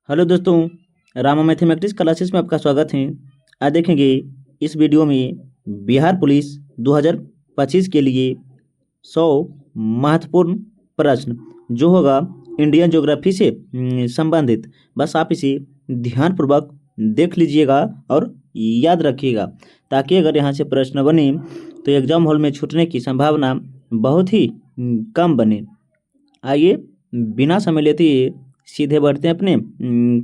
Hello दोस्तों, Rama mathematics classes में आपका स्वागत है। आज देखेंगे इस वीडियो में बिहार पुलिस 2025 के लिए 100 महत्वपूर्ण प्रश्न जो होगा इंडियन ज्योग्राफी से संबंधित। बस आप इसे ध्यानपूर्वक देख लीजिएगा और याद रखिएगा, ताकि अगर यहाँ से प्रश्न बने तो एग्जाम हॉल में छूटने की संभावना बहुत ही कम बने। आइए बिना समय लेते हुए सीधे बढ़ते हैं अपने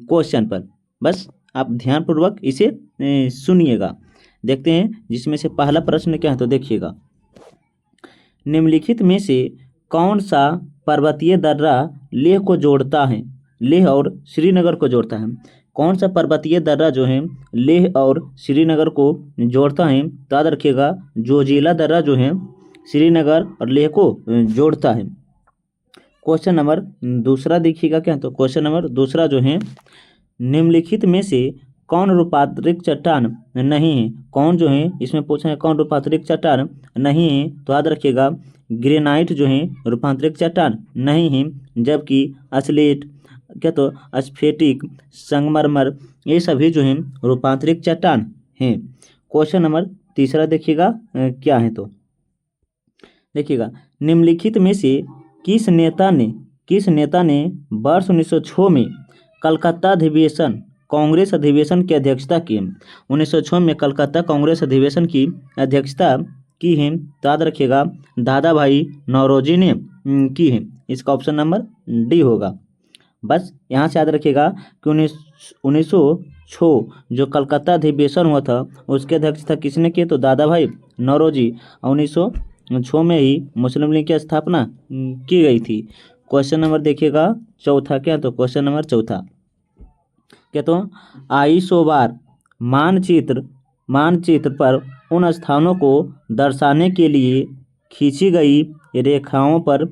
क्वेश्चन पर। बस आप ध्यानपूर्वक इसे सुनिएगा। देखते हैं जिसमें से पहला प्रश्न क्या है, तो देखिएगा। निम्नलिखित में से कौन सा पर्वतीय दर्रा लेह को जोड़ता है? लेह और श्रीनगर को जोड़ता है। कौन सा पर्वतीय दर्रा जो है लेह और श्रीनगर को जोड़ता है? तो याद रखिएगा, जोजिला दर्रा जो है श्रीनगर और लेह को जोड़ता है। क्वेश्चन नंबर दूसरा देखिएगा क्या, तो क्वेश्चन नंबर दूसरा जो है, निम्नलिखित में से कौन रूपांतरित चट्टान नहीं है? कौन जो है इसमें पूछा है कौन रूपांतरित चट्टान नहीं है? तो याद रखिएगा, ग्रेनाइट जो है रूपांतरित चट्टान नहीं है, जबकि असलेट क्या तो स्फेटिक संगमरमर ये सभी जो है रूपांतरित चट्टान हैं। क्वेश्चन नंबर तीसरा देखिएगा क्या है, तो देखिएगा, निम्नलिखित में से किस नेता ने वर्ष 1906 में कलकत्ता अधिवेशन कांग्रेस अधिवेशन की अध्यक्षता की? 1906 में कलकत्ता कांग्रेस अधिवेशन की अध्यक्षता की है। तो याद रखिएगा, दादा भाई नौरोजी ने की है। इसका ऑप्शन नंबर डी होगा। बस यहाँ से याद रखिएगा कि 1906 जो कलकत्ता अधिवेशन हुआ था उसकी अध्यक्षता किसने की? तो दादा भाई नौरोजी। 1906 में ही मुस्लिम लीग की स्थापना की गई थी। क्वेश्चन नंबर देखिएगा चौथा क्या, तो क्वेश्चन नंबर चौथा क्या, तो आइसोबार मानचित्र पर उन स्थानों को दर्शाने के लिए खींची गई रेखाओं पर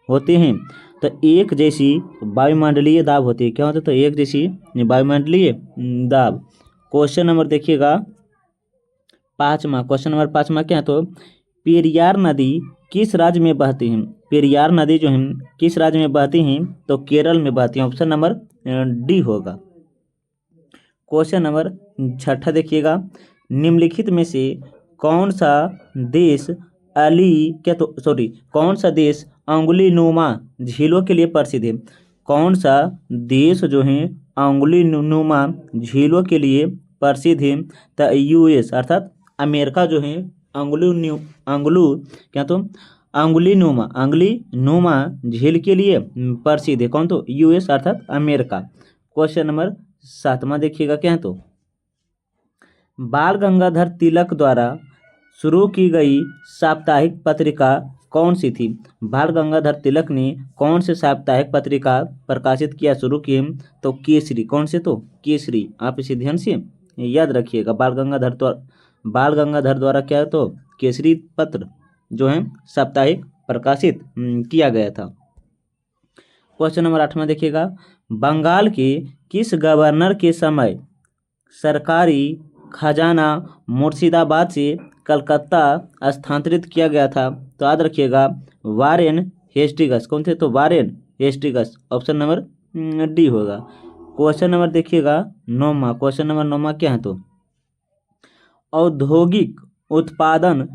होते हैं तो एक जैसी वायुमंडलीय दाब होती है। क्या होता है? तो एक जैसी वायुमंडलीय दाब। क्वेश्चन नंबर देखिएगा पाँचवा। क्वेश्चन नंबर पाँचवा क्या है, तो पेरियार नदी किस राज्य में बहती है? पेरियार नदी जो है किस राज्य में बहती हैं? तो केरल में बहती है। ऑप्शन नंबर डी होगा। क्वेश्चन नंबर छठा देखिएगा, निम्नलिखित में से कौन सा देश कौन सा देश अंगुली नुमा झीलों के लिए प्रसिद्ध है? कौन सा देश जो है अंगुली नुमा झीलों के लिए प्रसिद्ध है? तो यूएस अर्थात अमेरिका जो है अंगुली नुमा झील के लिए प्रसिद्ध है। कौन? तो यूएस अर्थात अमेरिका। क्वेश्चन नंबर सातवां देखिएगा क्या है, तो बाल गंगाधर तिलक द्वारा शुरू की गई साप्ताहिक पत्रिका कौन सी थी? बाल गंगाधर तिलक ने कौन से साप्ताहिक पत्रिका प्रकाशित किया शुरू की? तो केसरी। कौन से? तो केसरी। आप इसे ध्यान से याद रखिएगा। बाल गंगाधर द्वारा क्या है, तो केसरी पत्र जो है साप्ताहिक प्रकाशित किया गया था। क्वेश्चन नंबर आठवां देखिएगा, बंगाल के किस गवर्नर के समय सरकारी खजाना मुर्शिदाबाद से कलकत्ता स्थानांतरित किया गया था? तो याद रखिएगा, वारेन हेस्टिंग्स। कौन थे? तो Warren Hastings. Option number D होगा। क्वेश्चन नंबर देखिएगा नौवां। क्वेश्चन नंबर नौवां क्या है, तो औद्योगिक उत्पादन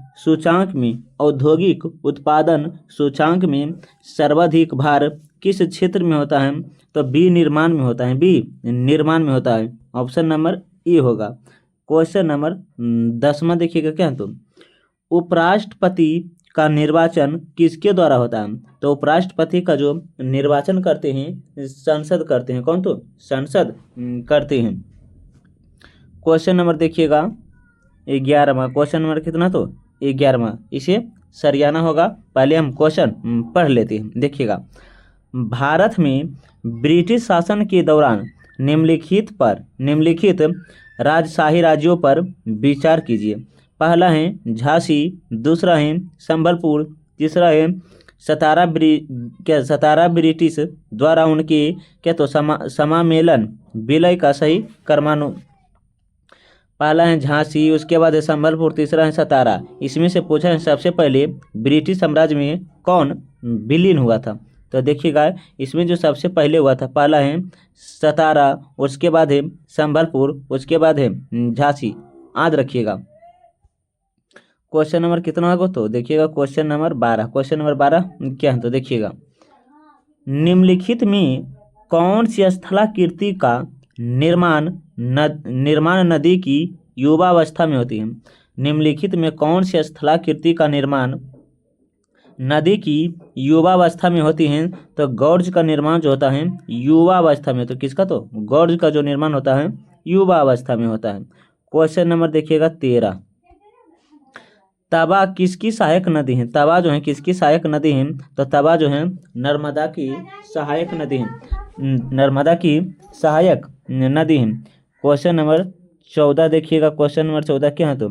सूचांक में सर्वाधिक भार किस क्षेत्र में होता है? तो बी निर्माण में होता है। ऑप्शन नंबर ए होगा। क्वेश्चन नंबर 10वां देखिएगा क्या है, तो उपराष्ट्रपति का निर्वाचन किसके द्वारा होता है? तो उपराष्ट्रपति का जो निर्वाचन करते हैं संसद करते हैं। कौन? तो संसद करते हैं। क्वेश्चन नंबर देखिएगा 11वां। क्वेश्चन नंबर कितना? तो 11वां। इसे सरियाना होगा। पहले हम क्वेश्चन पढ़ लेते हैं। देखिएगा, भारत में ब्रिटिश शासन के दौरान निम्नलिखित राजशाही राज्यों पर विचार कीजिए। पहला है झांसी, दूसरा है संबलपुर, तीसरा है सतारा ब्रिटिश द्वारा उनके क्या तो समामेलन विलय का सही क्रमानु। पहला है झांसी, उसके बाद है संबलपुर, तीसरा है सतारा। इसमें से पूछा है सबसे पहले ब्रिटिश साम्राज्य में कौन विलीन हुआ था? तो देखिएगा इसमें जो सबसे पहले हुआ था, पहला है सतारा, उसके बाद है संबलपुर, उसके बाद है झांसी। याद रखिएगा। क्वेश्चन नंबर कितना होगा तो देखिएगा क्वेश्चन नंबर 12। क्वेश्चन नंबर 12 क्या है तो देखिएगा, निम्नलिखित में कौन सी स्थलाकृति का निर्माण नदी की युवावस्था में होती है। निम्नलिखित में कौन सी स्थलाकृति का निर्माण नदी की युवावस्था में होती है। तो गौर्ज का निर्माण जो होता है युवावस्था में, तो किसका तो गौर्ज का जो निर्माण होता है युवावस्था में होता है। क्वेश्चन नंबर देखिएगा 13, तवा किसकी सहायक नदी है। तवा जो है किसकी सहायक नदी है। तो तवा जो है नर्मदा की सहायक नदी है, नर्मदा की सहायक नदी है। क्वेश्चन नंबर 14 देखिएगा, क्वेश्चन नंबर 14 क्या है तो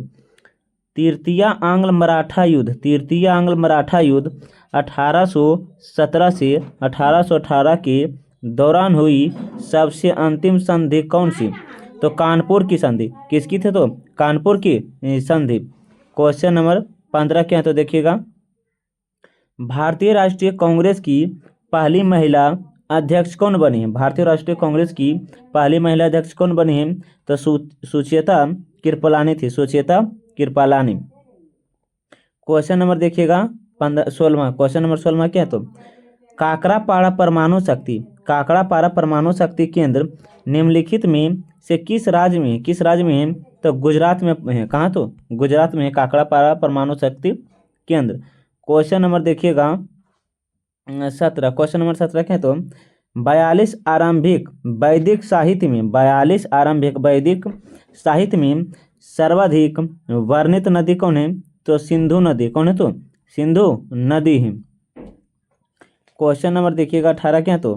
तृतीय आंग्ल मराठा युद्ध, तृतीय आंग्ल मराठा युद्ध 1817 से 1818 के दौरान हुई सबसे अंतिम संधि कौन सी। तो कानपुर की संधि, किसकी थी तो कानपुर की संधि। क्वेश्चन नंबर 15 क्या है तो देखिएगा, भारतीय राष्ट्रीय कांग्रेस की पहली महिला अध्यक्ष कौन बनी है। भारतीय राष्ट्रीय कांग्रेस की पहली महिला अध्यक्ष कौन बनी है। तो सुचेता कृपलानी थी, सुचेता कृपलानी। क्वेश्चन नंबर देखिएगा 16, क्वेश्चन नंबर 16 क्या है तो काकरापाड़ा परमाणु शक्ति, काकरापाड़ा परमाणु शक्ति केंद्र निम्नलिखित में से किस राज्य में, किस राज्य में है। तो गुजरात में है। कहाँ तो गुजरात में है काकरापाड़ा परमाणु शक्ति केंद्र। क्वेश्चन नंबर देखिएगा 17, क्वेश्चन नंबर 17 क्या है तो 42 आरंभिक वैदिक साहित्य में, 42 आरंभिक वैदिक साहित्य में सर्वाधिक वर्णित नदी कौन है। तो सिंधु नदी। कौन है तो सिंधु नदी है। क्वेश्चन नंबर देखिएगा 18 क्या तो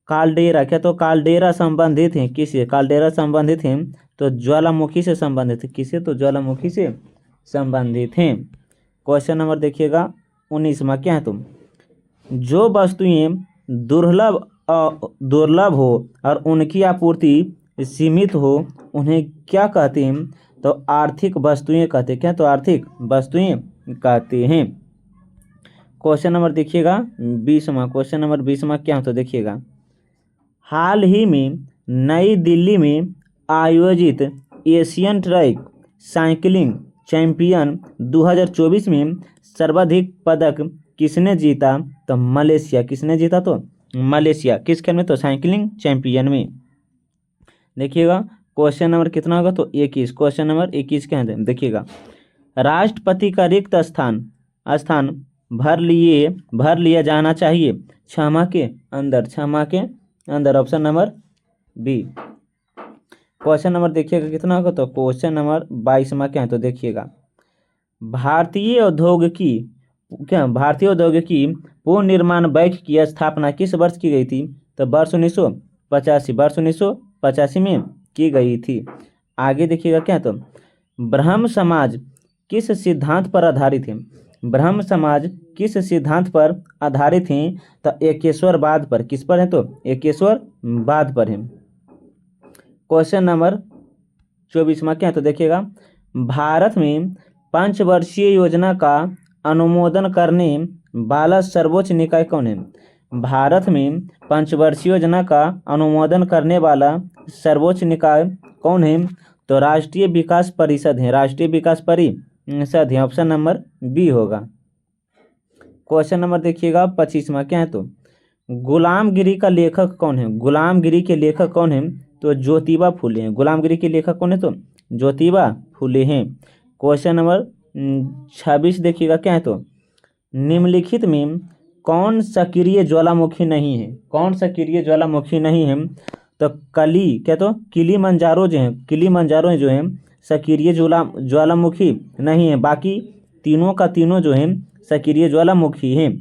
कालडेरा, क्या तो कालडेरा संबंधित है किससे। कालडेरा संबंधित है तो ज्वालामुखी से संबंधित है, किससे तो ज्वालामुखी से संबंधित है। क्वेश्चन नंबर देखिएगा 19वां क्या है तो जो वस्तुएं दुर्लभ हो और उनकी आपूर्ति सीमित हो उन्हें क्या कहते हैं। तो आर्थिक वस्तुएं कहते हैं। क्या तो आर्थिक वस्तुएं कहते हैं। क्वेश्चन नंबर देखिएगा 20वां, क्वेश्चन नंबर 20वां क्या है तो देखिएगा, हाल ही में नई दिल्ली में आयोजित एशियन ट्रैक साइकिलिंग चैंपियन 2024 में सर्वाधिक पदक किसने जीता। तो मलेशिया, किसने जीता तो मलेशिया। किस खेल में तो साइकिलिंग चैंपियन में। देखिएगा क्वेश्चन नंबर कितना होगा तो 21, क्वेश्चन नंबर 21 क्या है देखिएगा, राष्ट्रपति का रिक्त स्थान भर लिया जाना चाहिए 6 माह के अंदर, 6 माह के अंदर। Option number B. Question number देखिएगा कितना होगा तो क्वेश्चन नंबर 22वां क्या है तो देखिएगा, भारतीय औद्योगिकी पूर्ण निर्माण बैंक की स्थापना किस वर्ष की गई थी। तो वर्ष 1985, वर्ष 1985 में की गई थी। आगे देखिएगा क्या तो ब्रह्म समाज किस सिद्धांत पर आधारित है। ब्रह्म समाज किस सिद्धांत पर आधारित है। तो एकेश्वरवाद पर। किस पर है तो एकेश्वरवाद पर है। क्वेश्चन नंबर 24वां क्या है तो देखिएगा, भारत में पंचवर्षीय योजना का अनुमोदन करने वाला सर्वोच्च निकाय कौन है। भारत में पंचवर्षीय योजना का अनुमोदन करने वाला सर्वोच्च निकाय कौन है। तो राष्ट्रीय विकास परिषद है, राष्ट्रीय विकास परिषद है। ऑप्शन नंबर बी होगा। क्वेश्चन नंबर देखिएगा 25वां क्या है तो गुलामगिरी का लेखक कौन है। गुलामगिरी के लेखक कौन है। तो ज्योतिबा फुले हैं। गुलामगिरी के लेखक कौन है तो ज्योतिबा फुले हैं। क्वेश्चन नंबर 26 देखिएगा क्या है तो निम्नलिखित में कौन सक्रिय ज्वालामुखी नहीं है। कौन सक्रिय ज्वालामुखी नहीं है। तो किलीमंजारो जो है, किलीमंजारो जो है सक्रिय ज्वालामुखी नहीं है। बाकी तीनों का तीनों जो है सक्रिय ज्वालामुखी हैं।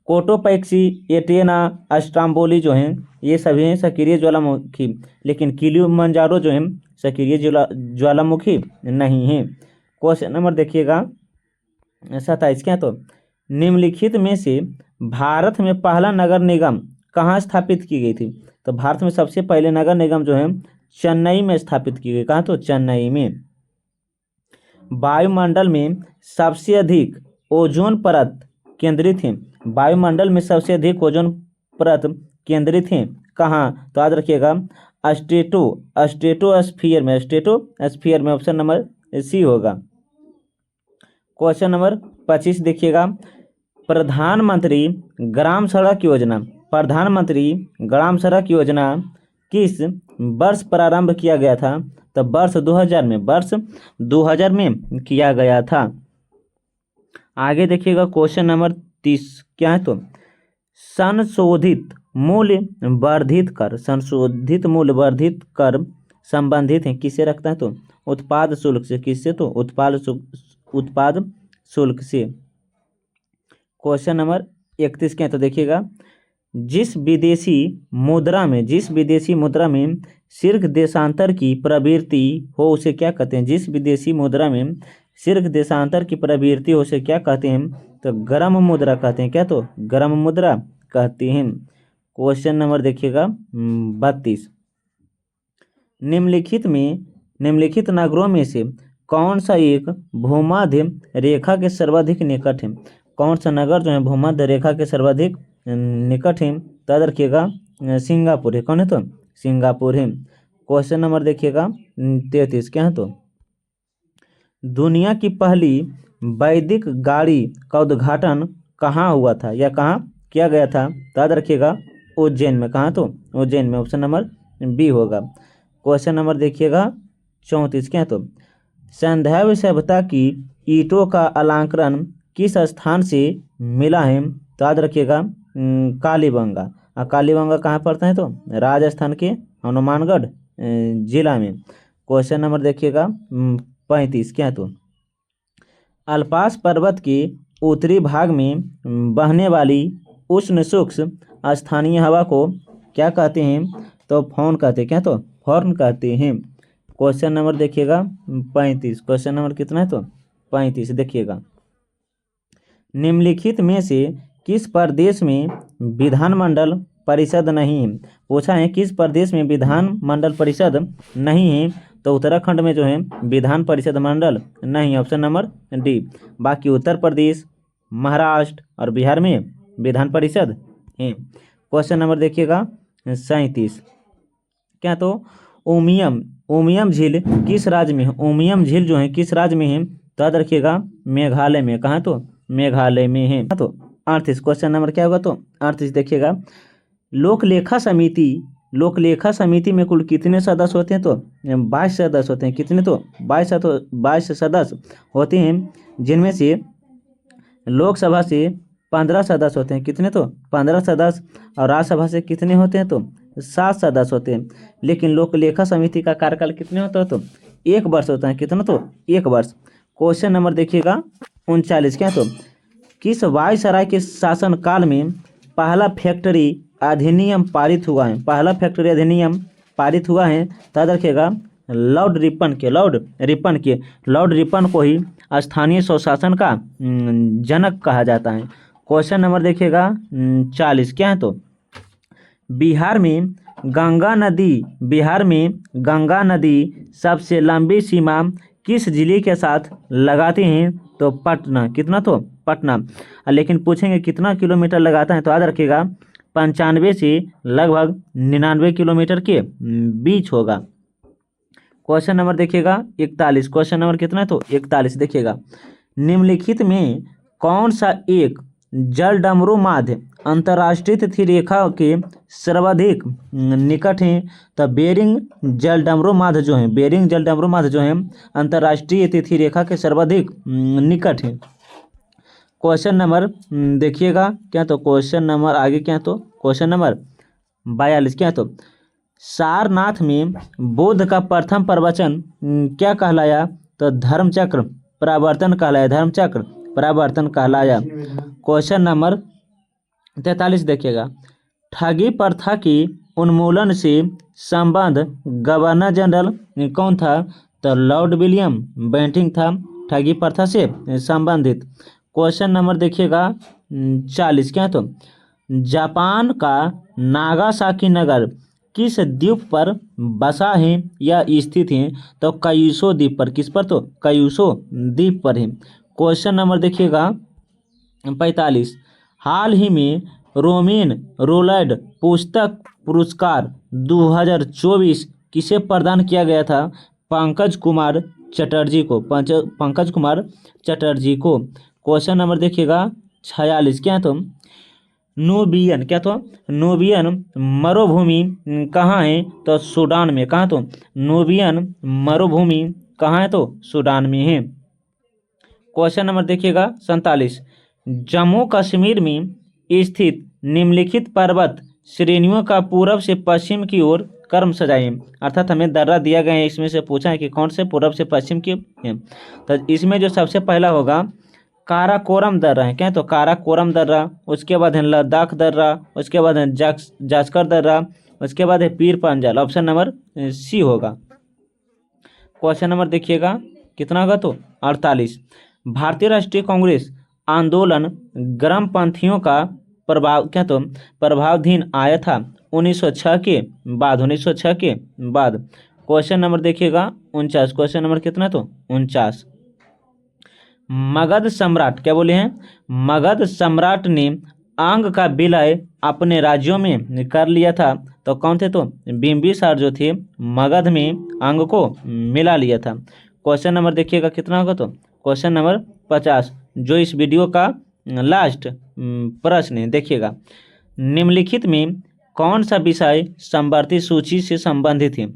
कोटोपैक्सी, एटेना, अस्ट्राम्बोली जो हैं ये सभी हैं सक्रिय ज्वालामुखी, लेकिन किलीमंजारो जो है सक्रिय ज्वालामुखी नहीं है। क्वेश्चन नंबर देखिएगा 27 क्या तो निम्नलिखित में से भारत में पहला नगर निगम कहाँ स्थापित की गई थी। तो भारत में सबसे पहले नगर निगम जो है चेन्नई में स्थापित की गई। कहाँ तो चेन्नई में। वायुमंडल में सबसे अधिक ओजोन परत केंद्रित हैं? वायुमंडल में सबसे अधिक ओजोन परत केंद्रित हैं कहाँ? तो याद रखिएगा स्ट्रेटोस्फीयर में ऑप्शन नंबर सी होगा। क्वेश्चन नंबर 25 देखिएगा, प्रधानमंत्री ग्राम सड़क योजना किस वर्ष प्रारंभ किया गया था? तो वर्ष 2000 में किया गया था। आगे देखिएगा क्वेश्चन नंबर 30 क्या है? तो संशोधित मूल्य वर्धित कर संबंधित है किससे रखता है? तो उत्पाद शुल्क से। किससे? तो उत्पाद शुल्क से। क्वेश्चन नंबर 31 क्या है? तो देखिएगा, जिस विदेशी मुद्रा में शीर्ष देशांतर की प्रवृत्ति हो उसे क्या कहते हैं? जिस विदेशी मुद्रा में शीर्ष देशांतर की प्रवृत्ति हो उसे क्या कहते हैं? तो गर्म मुद्रा कहते हैं। क्या? तो गर्म मुद्रा कहते हैं। क्वेश्चन नंबर देखिएगा 32, निम्नलिखित नगरों में से कौन सा एक भूमध्य रेखा के सर्वाधिक निकट है? कौन सा नगर जो है भूमध्य रेखा के सर्वाधिक निकट है? तो याद रखिएगा सिंगापुर है। कौन है? तो सिंगापुर है। क्वेश्चन नंबर देखिएगा 33 क्या है? तो दुनिया की पहली वैदिक गाड़ी का उद्घाटन कहाँ हुआ था या कहाँ किया गया था? तो याद रखिएगा उज्जैन में। कहाँ? तो उज्जैन में। ऑप्शन नंबर बी होगा। क्वेश्चन नंबर देखिएगा 34 क्या है? तो संदैव सभ्यता की ईंटों का अलंकरण किस स्थान से मिला है? तो याद रखिएगा कालीबंगा। कालीबंगा कहाँ पड़ता है? तो राजस्थान के हनुमानगढ़ जिला में। क्वेश्चन नंबर देखिएगा 35 क्या है? तो अल्पास पर्वत के उत्तरी भाग में बहने वाली उष्ण शुष्क स्थानीय हवा को क्या कहते हैं? तो फौन कहते हैं। क्या? तो फौर्न कहते हैं। क्वेश्चन नंबर देखिएगा 35। क्वेश्चन नंबर कितना है? तो 35 देखिएगा, निम्नलिखित में से किस प्रदेश में विधानमंडल परिषद नहीं है? पूछा है किस प्रदेश में विधानमंडल परिषद नहीं है? तो उत्तराखंड में जो है विधान परिषद मंडल नहीं है। Option number D. बाकी उत्तर प्रदेश, महाराष्ट्र और बिहार में विधान परिषद है। क्वेश्चन नंबर देखिएगा 37 क्या? तो उमियम झील किस राज्य में है? उमियम झील जो है किस राज्य में है? तो याद रखिएगा मेघालय में। कहाँ? तो मेघालय में है। तो 38 क्वेश्चन नंबर क्या होगा? तो 38 देखिएगा, लोकलेखा समिति में कुल कितने सदस्य होते हैं? तो 22 सदस्य होते हैं। कितने? तो 22 सदस्य होते हैं, जिनमें से लोकसभा से 15 सदस्य होते हैं। कितने? तो 15 सदस्य। और राज्यसभा से कितने होते हैं? तो 7 सदस्य होते हैं। लेकिन लोकलेखा समिति का कार्यकाल कितने होता है? तो 1 वर्ष होता है। कितना? तो 1 वर्ष। क्वेश्चन नंबर देखिएगा 39 क्या? तो किस वायसराय के शासन काल में पहला फैक्ट्री अधिनियम पारित हुआ है? पहला फैक्ट्री अधिनियम पारित हुआ है। तो याद रखिएगा लॉर्ड रिपन को ही स्थानीय स्वशासन का जनक कहा जाता है। क्वेश्चन नंबर देखिएगा 40 क्या है? तो बिहार में गंगा नदी सबसे लंबी सीमा किस जिले के साथ लगाते हैं? तो पटना। कितना? तो पटना। लेकिन पूछेंगे कितना किलोमीटर लगाता है? तो याद रखिएगा 95 से लगभग 99 किलोमीटर के बीच होगा। क्वेश्चन नंबर देखिएगा 41। क्वेश्चन नंबर कितना है? तो 41 देखिएगा, निम्नलिखित में कौन सा एक जलडमरू माध्य अंतर्राष्ट्रीय तिथि रेखा के सर्वाधिक निकट है? तो बेरिंग जलडमरू माध्य जो है अंतर्राष्ट्रीय तिथि रेखा के सर्वाधिक निकट है। क्वेश्चन नंबर देखिएगा क्या? तो क्वेश्चन नंबर आगे क्या? तो क्वेश्चन नंबर 42 क्या? तो सारनाथ में बुद्ध का प्रथम प्रवचन क्या कहलाया? तो धर्मचक्र प्रवर्तन कहलाया। क्वेश्चन नंबर 43 देखिएगा, ठगी प्रथा की उन्मूलन से संबंध गवर्नर जनरल कौन था? तो लॉर्ड विलियम बेंटिंक था ठगी प्रथा से संबंधित। क्वेश्चन नंबर देखिएगा 40 क्या? तो जापान का नागासाकी नगर किस द्वीप पर बसा है या स्थित है? तो क्यूशो द्वीप पर। किस पर? तो क्यूशो द्वीप पर है। क्वेश्चन नंबर देखिएगा 45। हाल ही में रोमेन रोलैंड पुस्तक पुरस्कार 2024 किसे प्रदान किया गया था? पंकज कुमार चटर्जी को, पंकज कुमार चटर्जी को। क्वेश्चन नंबर देखिएगा 46। क्या तो नूबियन, क्या तो नूबियन मरुभूमि कहाँ है? तो सूडान में। कहाँ? तो नूबियन मरुभूमि कहाँ है? तो सूडान में है। क्वेश्चन नंबर देखिएगा 47। जम्मू कश्मीर में स्थित निम्नलिखित पर्वत श्रेणियों का पूर्व से पश्चिम की ओर क्रम सजाइए। अर्थात हमें दर्रा दिया गया है, इसमें से पूछा है कि कौन से पूर्व से पश्चिम की है। तो इसमें जो सबसे पहला होगा काराकोरम दर्रा है। क्या? तो काराकोरम दर्रा, उसके बाद है लद्दाख दर्रा, उसके बाद है जास्कर दर्रा, उसके बाद है Pir Panjal. Option number C होगा। क्वेश्चन नंबर देखिएगा कितना होगा? तो 48। भारतीय राष्ट्रीय कांग्रेस आंदोलन गर्मपंथियों का प्रभाव, क्या तो प्रभावधीन आया था 1906 के बाद, 1906 के बाद। क्वेश्चन नंबर देखिएगा 49। क्वेश्चन नंबर कितना? तो 49। मगध सम्राट, क्या बोले हैं? मगध सम्राट ने अंग का विलय अपने राज्यों में कर लिया था, तो कौन थे? तो बिंबिसार जो थे मगध में अंग को मिला लिया था। क्वेश्चन नंबर देखिएगा कितना होगा? तो क्वेश्चन नंबर 50, जो इस वीडियो का लास्ट प्रश्न है। देखिएगा, निम्नलिखित में कौन सा विषय समवर्ती सूची से संबंधित है?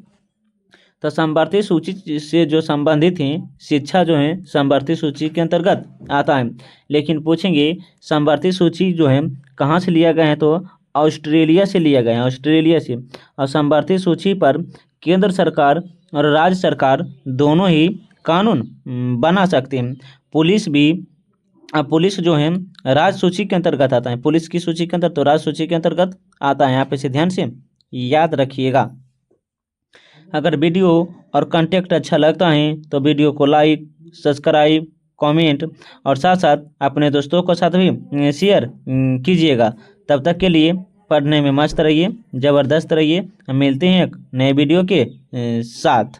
तो समवर्ती सूची से जो संबंधित हैं, शिक्षा जो है समवर्ती सूची के अंतर्गत आता है। लेकिन पूछेंगे समवर्ती सूची जो है कहाँ से लिया गया है? तो ऑस्ट्रेलिया से लिया गया है, ऑस्ट्रेलिया से। और समवर्ती सूची पर केंद्र सरकार और राज्य सरकार दोनों ही कानून बना सकते हैं। पुलिस जो है राज्य सूची के अंतर्गत आता है, पुलिस की सूची के अंतर्गत, तो राज्य सूची के अंतर्गत आता है। यहाँ पे से ध्यान से याद रखिएगा। अगर वीडियो और कंटेंट अच्छा लगता है तो वीडियो को लाइक, सब्सक्राइब, कमेंट और साथ साथ अपने दोस्तों के साथ भी शेयर कीजिएगा। तब तक के लिए पढ़ने में मस्त रहिए, ज़बरदस्त रहिए। हम मिलते हैं एक नए वीडियो के साथ।